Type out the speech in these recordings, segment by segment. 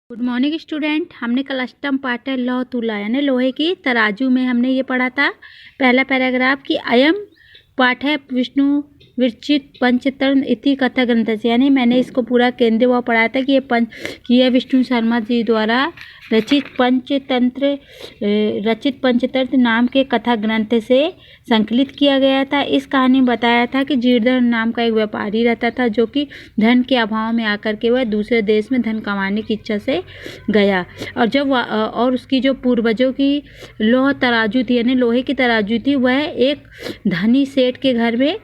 Good morning student. हमने कल अष्टम पाठ लौह तुला यानी लोहे की तराजू में हमने ये पढ़ा था पहला पैराग्राफ कि अयम पाठ है विष्णु विरचित पंचतंत्र इति कथा ग्रंथ से, यानी मैंने इसको पूरा केंद्र वो पढ़ाया था कि यह विष्णु शर्मा जी द्वारा रचित पंचतंत्र नाम के कथा ग्रंथ से संकलित किया गया था। इस कहानी में बताया था कि जीर्धन नाम का एक व्यापारी रहता था जो कि धन के अभाव में आकर के वह दूसरे देश में धन कमाने की इच्छा से गया, और उसकी जो पूर्वजों की लौह तराजू थी यानी लोहे की तराजू थी वह एक धनी सेठ के घर में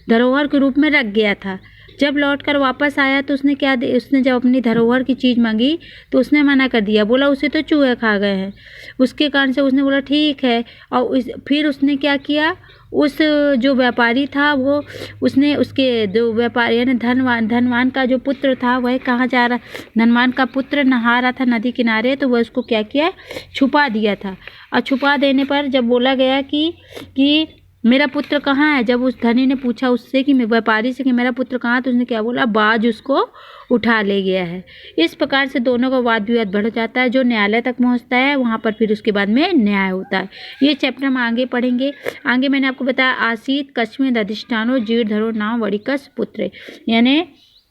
धरोहर के रूप में रख गया था। जब लौटकर वापस आया तो उसने जब अपनी धरोहर की चीज़ मांगी तो उसने मना कर दिया, बोला उसे तो चूहे खा गए हैं। उसके कारण से उसने बोला ठीक है, और फिर उसने क्या किया, उस जो व्यापारी था वो उसके जो व्यापारी यानी धनवान का जो पुत्र था वह कहाँ जा रहा, धनवान का पुत्र नहा रहा था नदी किनारे, तो वह उसको क्या किया, छुपा दिया था। और छुपा देने पर जब बोला गया कि मेरा पुत्र कहाँ है, जब उस धनी ने पूछा उससे कि व्यापारी से कि मेरा पुत्र कहाँ है, तो उसने क्या बोला, बाज उसको उठा ले गया है। इस प्रकार से दोनों का वाद विवाद बढ़ जाता है जो न्यायालय तक पहुंचता है, वहां पर फिर उसके बाद में न्याय होता है। ये चैप्टर हम आगे पढ़ेंगे। आगे मैंने आपको बताया आसीत कश्मीर अधिष्ठानो जीर्धरो नाम वड़िकस पुत्र, यानी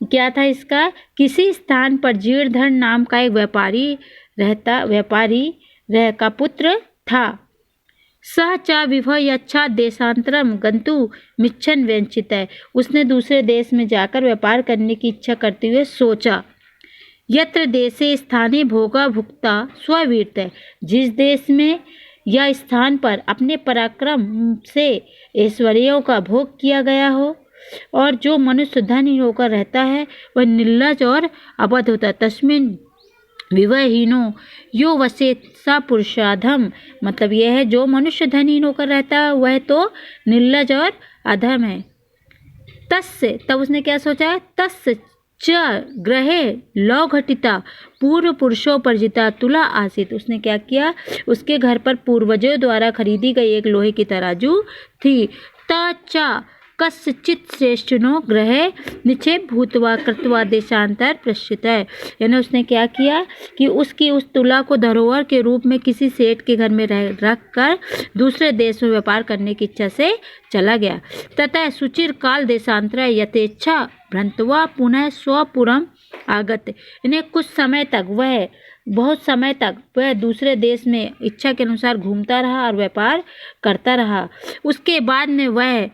क्या था इसका, किसी स्थान पर जीर्धर नाम का एक व्यापारी का पुत्र था। सह च विभयच्छा देशांतरम गंतु मिच्छन व्यंचित है, उसने दूसरे देश में जाकर व्यापार करने की इच्छा करते हुए सोचा। यत्र देशे स्थाने भोगा भुक्ता स्ववीरत है, जिस देश में या स्थान पर अपने पराक्रम से ऐश्वर्यों का भोग किया गया हो और जो मनुष्य धनी होकर रहता है वह निर्लज और अबध होता है। तस्मिन विवहीनो यो वसेत सा पुरुषाधम, मतलब यह है जो मनुष्य धनहीन होकर रहता है वह तो निर्लज और अधम है। तस्य, तब उसने क्या सोचा, तस्य च ग्रहे लौ घटिता पूर्व पुरुषों पर जिता तुला आसित, उसने क्या किया, उसके घर पर पूर्वजों द्वारा खरीदी गई एक लोहे की तराजू थी। तचा कस्यचित श्रेष्ठनो ग्रहे निक्षेप भूतवा कृत्वा देशांतर प्रश्चित है, यानी उसने क्या किया कि उसकी उस तुला को धरोहर के रूप में किसी सेठ के घर में रख कर दूसरे देश में व्यापार करने की इच्छा से चला गया। तथा सुचिर काल देशांतर यथेच्छा भ्रंतवा पुनः स्वपुरम आगत, यानी बहुत समय तक वह दूसरे देश में इच्छा के अनुसार घूमता रहा और व्यापार करता रहा। उसके बाद में वह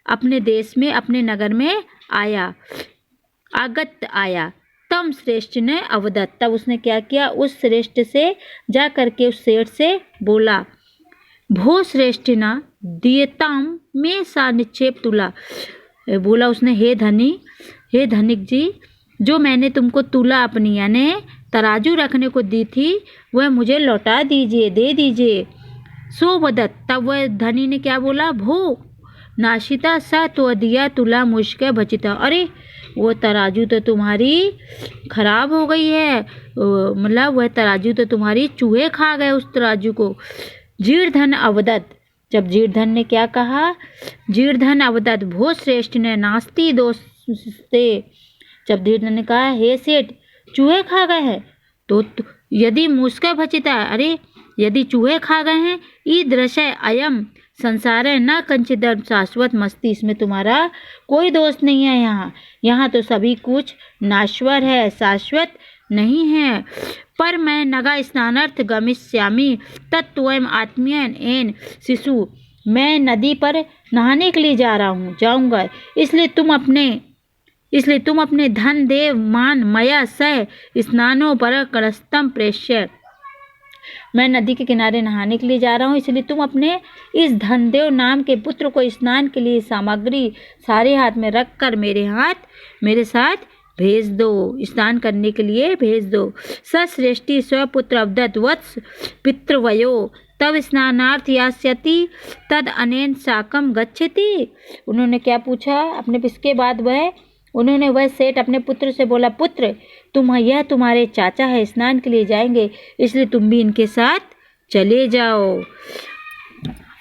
अपने देश में अपने नगर में आया। तम श्रेष्ठ ने अवदत्त, तब उसने क्या किया, उस श्रेष्ठ से जा करके उस सेठ से बोला, भो श्रेष्ठिना दियताम में सा निक्षेप तुला, बोला उसने, हे धनिक जी, जो मैंने तुमको तुला अपनी यानी तराजू रखने को दी थी वह मुझे लौटा दीजिए, दे दीजिए। सो वदत्त, तब वह धनी ने क्या बोला, भो नाशिता सा तो दिया तुला मुश्किल बचिता, अरे वो तराजू तो तुम्हारी खराब हो गई है, मतलब वह तराजू तो तुम्हारी चूहे खा गए उस तराजू को। जीर्धन अवदत्त, जब जीर्धन ने क्या कहा, जीर्धन अवदत्त भो श्रेष्ठ ने नास्ति दोस्ते, जब जीर्धन ने कहा हे सेठ चूहे खा गए हैं तो यदि मुश्किल बचिता, अरे यदि चूहे खा गए हैं, ईदृशय अयम संसार है न कंचित शाश्वत मस्ती, इसमें तुम्हारा कोई दोष नहीं है। यहाँ तो सभी कुछ नाश्वर है, शाश्वत नहीं है। पर मैं नगा स्नानार्थ गमिष्यामि तत्त्वयम् आत्मीयन एन शिशु, मैं नदी पर नहाने के लिए जाऊंगा, इसलिए तुम अपने धन देव मान मया सह स्नानो पर करस्तम प्रेष्य, मैं नदी के किनारे नहाने के लिए जा रहा हूँ, इसलिए तुम अपने इस धनदेव नाम के पुत्र को स्नान के लिए सामग्री सारे हाथ में रखकर मेरे साथ भेज दो, स्नान करने के लिए भेज दो। सश्रेष्ठी स्वपुत्र अवदत्त वत्स पितृवयो तब स्नानार्थ यास्यति तद अनेन साकम गच्छति, उन्होंने क्या पूछा अपने, इसके बाद वह सेठ अपने पुत्र से बोला, पुत्र यह तुम्हारे चाचा है, स्नान के लिए जाएंगे, इसलिए तुम भी इनके साथ चले जाओ।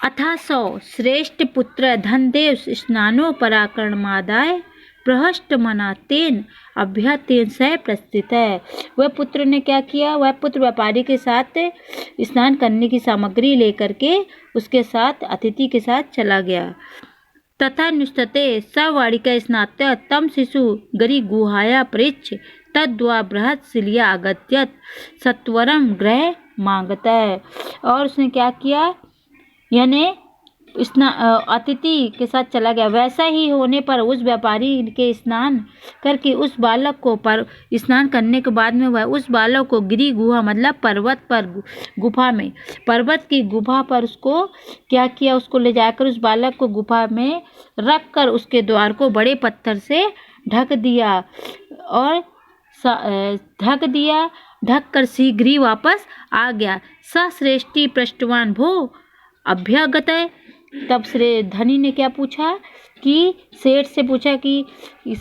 अथा सौ श्रेष्ठ पुत्र धनदेव स्नानो पराक्रमादाय प्रहष्ट मनातेन अभ्यातेन सह प्रस्थित है। वह पुत्र ने क्या किया, वह पुत्र व्यापारी के साथ स्नान करने की सामग्री लेकर के उसके साथ अतिथि के साथ चला गया। तथा नुष्टते सवाड़िका स्नात्य तम शिशु गरी गुहाया पृच्छ तद्वा बृहत् शिलिया अगत्यत सत्वरम ग्रह मांगता है। और उसने क्या किया, यानी अतिथि के साथ चला गया। वैसा ही होने पर उस व्यापारी के स्नान करके उस बालक को पर स्नान करने के बाद में वह उस बालक को गिरी गुहा मतलब पर्वत पर गुफा में पर्वत की गुफा पर उसको क्या किया, उसको ले जाकर उस बालक को गुफा में रख कर उसके द्वार को बड़े पत्थर से ढक दिया और ढक कर शीघ्र ही वापस आ गया। सश्रेष्ठी पृष्ठवान भो अभ्यागत है। तब धनी ने क्या पूछा कि सेठ से पूछा कि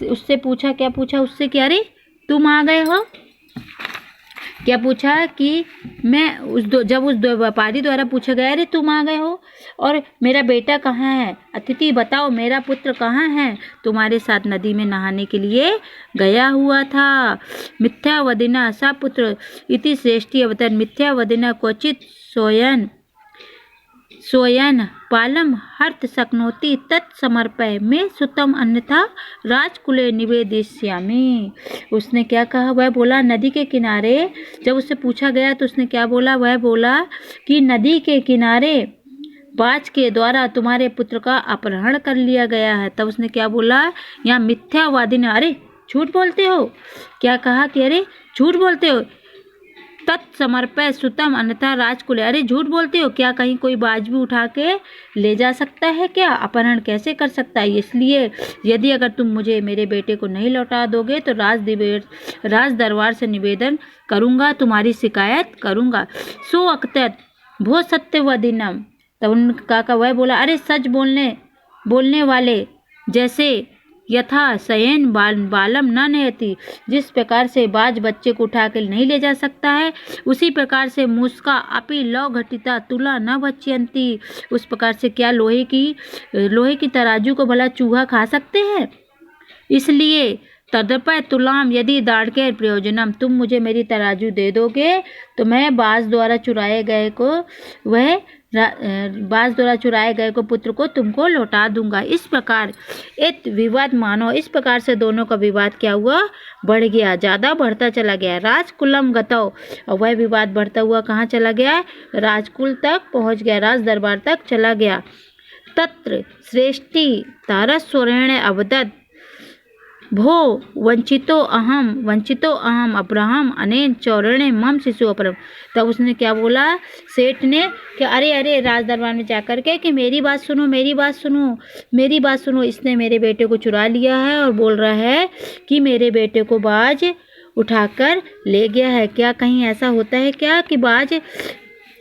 उससे पूछा क्या पूछा उससे कि अरे तुम आ गए हो, क्या पूछा कि मैं जब उस व्यापारी द्वारा पूछा गया अरे तुम आ गए हो और मेरा बेटा कहाँ है, अतिथि बताओ मेरा पुत्र कहाँ है, तुम्हारे साथ नदी में नहाने के लिए गया हुआ था। मिथ्या वदिना सा पुत्र इति श्रेष्ठी अवतरण मिथ्या वदिना क्वचित सोयन पालम हर्त शक्नोति तत्समर्पय में सुतम अन्यथा राजकुले निवेदिष्यामि। उसने क्या कहा, वह बोला नदी के किनारे, जब उससे पूछा गया तो उसने क्या बोला, वह बोला कि नदी के किनारे बाज के द्वारा तुम्हारे पुत्र का अपहरण कर लिया गया है। तब उसने क्या बोला, यहाँ मिथ्यावादी ने अरे झूठ बोलते हो, क्या कहा कि अरे झूठ बोलते हो, तत्समर्पय सुतम अन्यथा राजकुल, अरे झूठ बोलते हो, क्या कहीं कोई बाज भी उठा के ले जा सकता है क्या, अपहरण कैसे कर सकता है। इसलिए यदि अगर तुम मुझे मेरे बेटे को नहीं लौटा दोगे तो राज दरबार से निवेदन करूँगा, तुम्हारी शिकायत करूँगा। सो अकतत भो सत्यवदिनम। तब उनका वह बोला अरे सच बोलने वाले, जैसे यथा शयन बालम न नयति, जिस प्रकार से बाज बच्चे को उठा कर नहीं ले जा सकता है, उसी प्रकार से मुस्का अपि लौ घटिता तुला न बच्यंती, उस प्रकार से क्या लोहे की तराजू को भला चूहा खा सकते हैं। इसलिए तदपय तुलाम यदि दाड़के प्रयोजनम, तुम मुझे मेरी तराजू दे दोगे तो मैं बाज द्वारा चुराए गए को पुत्र को तुमको लौटा दूंगा। इस प्रकार इत विवाद मानो, इस प्रकार से दोनों का विवाद क्या हुआ, बढ़ गया, ज़्यादा बढ़ता चला गया। राजकुलम गतौ, और वह विवाद बढ़ता हुआ कहाँ चला गया, राजकुल तक पहुँच गया, राज दरबार तक चला गया। तत्र श्रेष्ठी तारस्वरेण अवदत् भो वंचितो अहम अब्राहम अनेन चौरणे मम शिशु अपरम। तब उसने क्या बोला, सेठ ने कि अरे राज दरबार में जाकर के कि मेरी बात सुनो, इसने मेरे बेटे को चुरा लिया है और बोल रहा है कि मेरे बेटे को बाज उठाकर ले गया है। क्या कहीं ऐसा होता है क्या कि बाज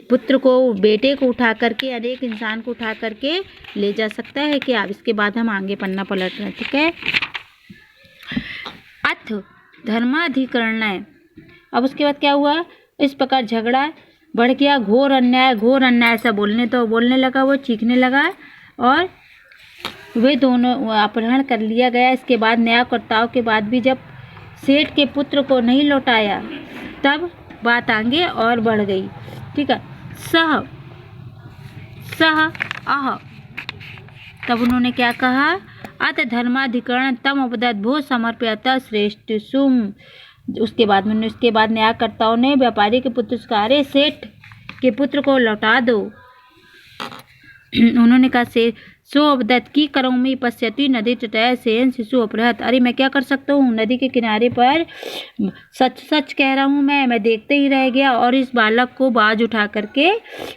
पुत्र को, बेटे को उठा करके, अनेक इंसान को उठा करके ले जा सकता है क्या। इसके बाद हम आगे पन्ना पलट रहे हैं, ठीक है। अथ धर्माधिकरण। अब उसके बाद क्या हुआ, इस प्रकार झगड़ा बढ़ गया, घोर अन्याय ऐसा बोलने लगा, वो चीखने लगा और वे दोनों अपहरण कर लिया गया। इसके बाद न्यायकर्ताओं के बाद भी जब सेठ के पुत्र को नहीं लौटाया तब बात आगे और बढ़ गई, ठीक है। सह अह, तब उन्होंने क्या कहा, अत धर्माधिकरण तम उपदत भो समर्प्यत श्रेष्ठ सुम। उसके बाद न्यायकर्ताओं ने व्यापारी के पुत्र से कहा अरे सेठ के पुत्र को लौटा दो। उन्होंने कहा से सो अवदत की करोमी पश्यति नदी तटय सेन शिशु अपहृत, अरे मैं क्या कर सकता हूँ, नदी के किनारे पर सच कह रहा हूँ, मैं देखते ही रह गया और इस बालक को बाज उठा करके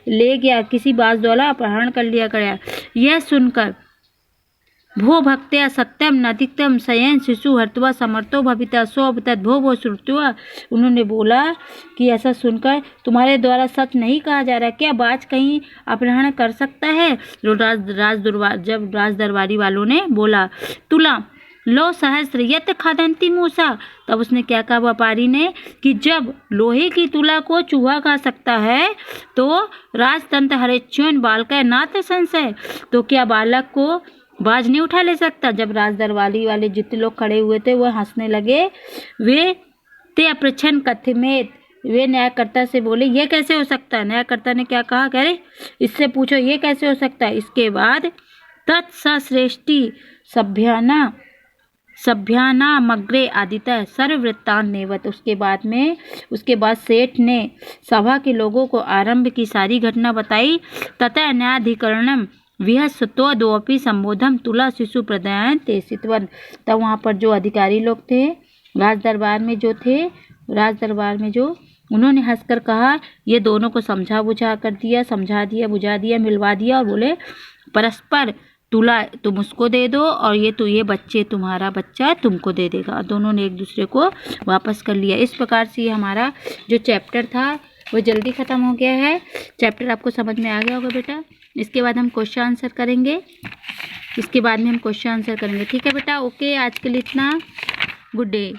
ले गया, किसी बाज द्वारा अपहरण कर लिया गया। यह सुनकर भो भक्त्या सत्यम नतिक्तम शयन शिशु हर्तवा समर्थो भविता सोबतत भो श्रुत्वा। उन्होंने बोला कि ऐसा सुनकर तुम्हारे द्वारा सच नहीं कहा जा रहा, क्या बाज कहीं अपहरण कर सकता है। जब राज दरबारी वालों ने बोला तुला लो सहस्त्र यत खादंती मूसा, तब उसने क्या कहा व्यापारी ने कि जब लोहे की तुला को चूहा खा सकता है तो राजतंत्र हरिच्योन बालक नाथ संशय, तो क्या बालक को बाज नहीं उठा ले सकता। जब राज दरबारी वाले जितने लोग खड़े हुए थे वो हंसने लगे। वे ते अपृच्छन कथमेत, वे न्यायकर्ता से बोले ये कैसे हो सकता है। न्यायकर्ता ने क्या कहा, कह रहे इससे पूछो ये कैसे हो सकता है। इसके बाद तत्सश्रेष्ठी सभ्यानामग्रे आदित्य सर्ववृत्तांत नेवत, उसके बाद सेठ ने सभा के लोगों को आरंभ की सारी घटना बताई। तथा न्यायाधिकरणम विहसत्वदोपि संबोधम तुला शिशु प्रदायन तेसितवन, तब वहाँ पर जो अधिकारी लोग थे राज दरबार में जो उन्होंने हंसकर कहा ये दोनों को समझा बुझा बुझा दिया मिलवा दिया और बोले परस्पर तुला तुम उसको दे दो और ये बच्चे तुम्हारा बच्चा तुमको दे देगा। दोनों ने एक दूसरे को वापस कर लिया। इस प्रकार से ये हमारा जो चैप्टर था वो जल्दी ख़त्म हो गया है। चैप्टर आपको समझ में आ गया होगा बेटा। इसके बाद हम क्वेश्चन आंसर करेंगे। ठीक है बेटा, ओके, आज के लिए इतना। Good day.